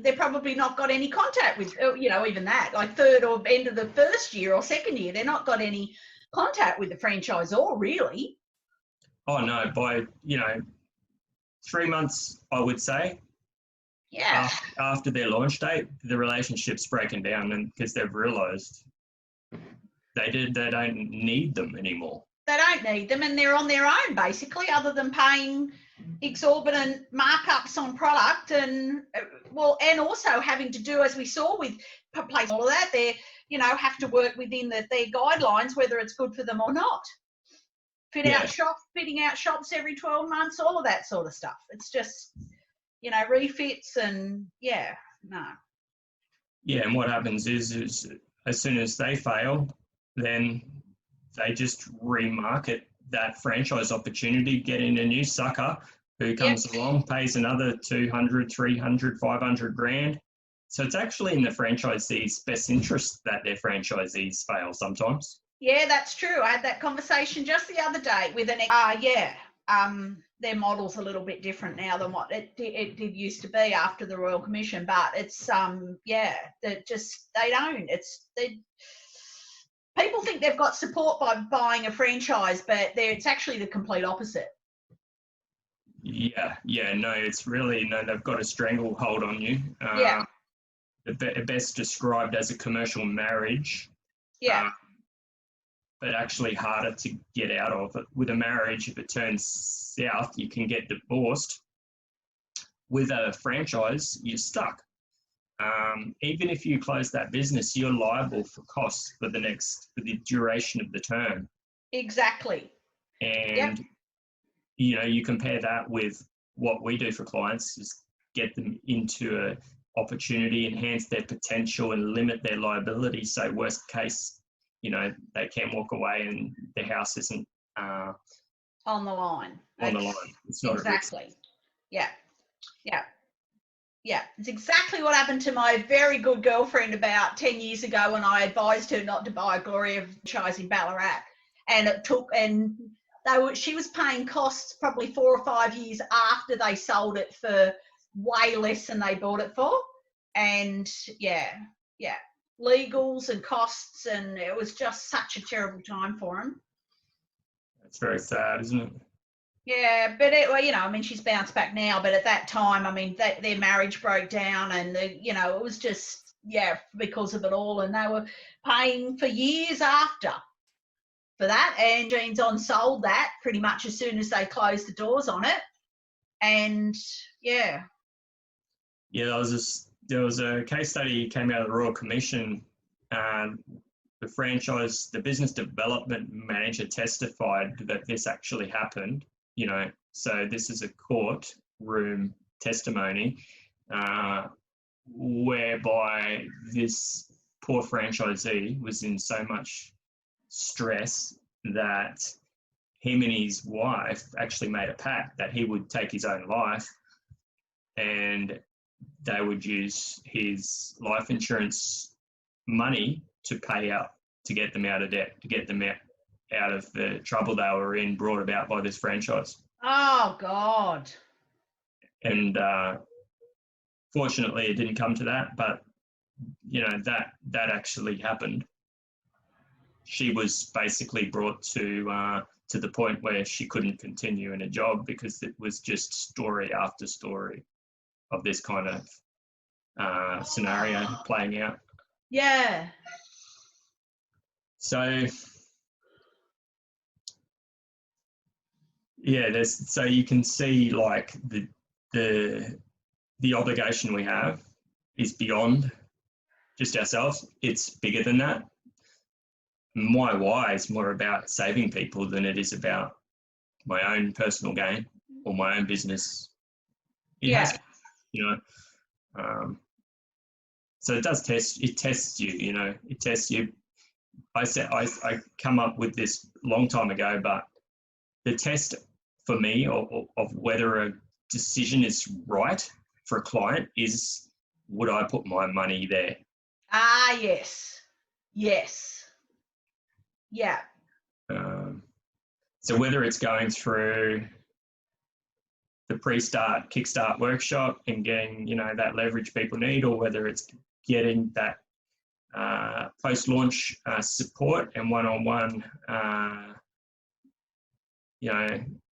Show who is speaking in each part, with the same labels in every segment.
Speaker 1: they're probably not got any contact with, even that, like third or end of the first year or second year, they're not got any contact with the franchisor, really.
Speaker 2: Oh, no, by, 3 months, I would say.
Speaker 1: Yeah.
Speaker 2: After their launch date, the relationship's breaking down, and because they've realised they don't need them anymore.
Speaker 1: They don't need them, and they're on their own, basically, other than paying exorbitant markups on product and also having to do, as we saw with place, all of that, they have to work within their guidelines, whether it's good for them or not. Fitting out shops every 12 months, all of that sort of stuff. It's just, refits and no.
Speaker 2: Yeah, and what happens is as soon as they fail, then they just remarket that franchise opportunity, get in a new sucker who comes along, pays another 200, 300, 500 grand. So it's actually in the franchisee's best interest that their franchisees fail sometimes.
Speaker 1: Yeah, that's true. I had that conversation just the other day with their model's a little bit different now than what it did used to be after the Royal Commission, but it's people think they've got support by buying a franchise, but it's actually the complete opposite.
Speaker 2: No, it's really, they've got a stranglehold on you. Best described as a commercial marriage. But actually harder to get out of. With a marriage, if it turns south, you can get divorced. With a franchise, you're stuck. Even if you close that business, you're liable for costs for the duration of the term.
Speaker 1: Exactly.
Speaker 2: And, you compare that with what we do for clients, is get them into an opportunity, enhance their potential and limit their liability. So worst case, they can walk away and their house isn't
Speaker 1: on the line.
Speaker 2: It's not
Speaker 1: exactly. Yeah. It's exactly what happened to my very good girlfriend about 10 years ago when I advised her not to buy a Gloria franchise in Ballarat, and she was paying costs probably 4 or 5 years after they sold it for way less than they bought it for, and legals and costs, and it was just such a terrible time for them.
Speaker 2: It's very sad, isn't it?
Speaker 1: Yeah, but she's bounced back now, but at that time, their marriage broke down, and it was just because of it all, and they were paying for years after for that, and Jeans On sold that pretty much as soon as they closed the doors on it, and
Speaker 2: there was a case study came out of the Royal Commission. The business development manager testified that this actually happened. So this is a courtroom testimony whereby this poor franchisee was in so much stress that him and his wife actually made a pact that he would take his own life, and they would use his life insurance money to pay out, to get them out of debt, to get them out of the trouble they were in, brought about by this franchise.
Speaker 1: Oh, God.
Speaker 2: And fortunately, it didn't come to that, but, that actually happened. She was basically brought to the point where she couldn't continue in a job because it was just story after story of this kind of scenario playing out.
Speaker 1: Yeah.
Speaker 2: So, so you can see like the obligation we have is beyond just ourselves. It's bigger than that. My why is more about saving people than it is about my own personal gain or my own business. So it does test. It tests you. It tests you. I come up with this long time ago, but the test for me of whether a decision is right for a client is, would I put my money there?
Speaker 1: Ah, yes. Yeah.
Speaker 2: So whether it's going through the pre-start kickstart workshop and getting, that leverage people need, or whether it's getting that post-launch support and one-on-one,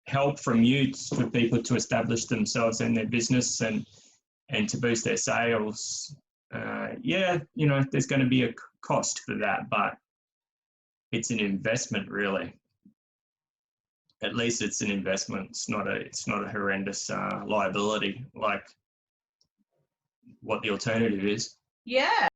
Speaker 2: help from you for people to establish themselves and their business and to boost their sales. There's going to be a cost for that, but it's an investment, really. At least it's an investment. It's not a horrendous liability like what the alternative is.
Speaker 1: Yeah.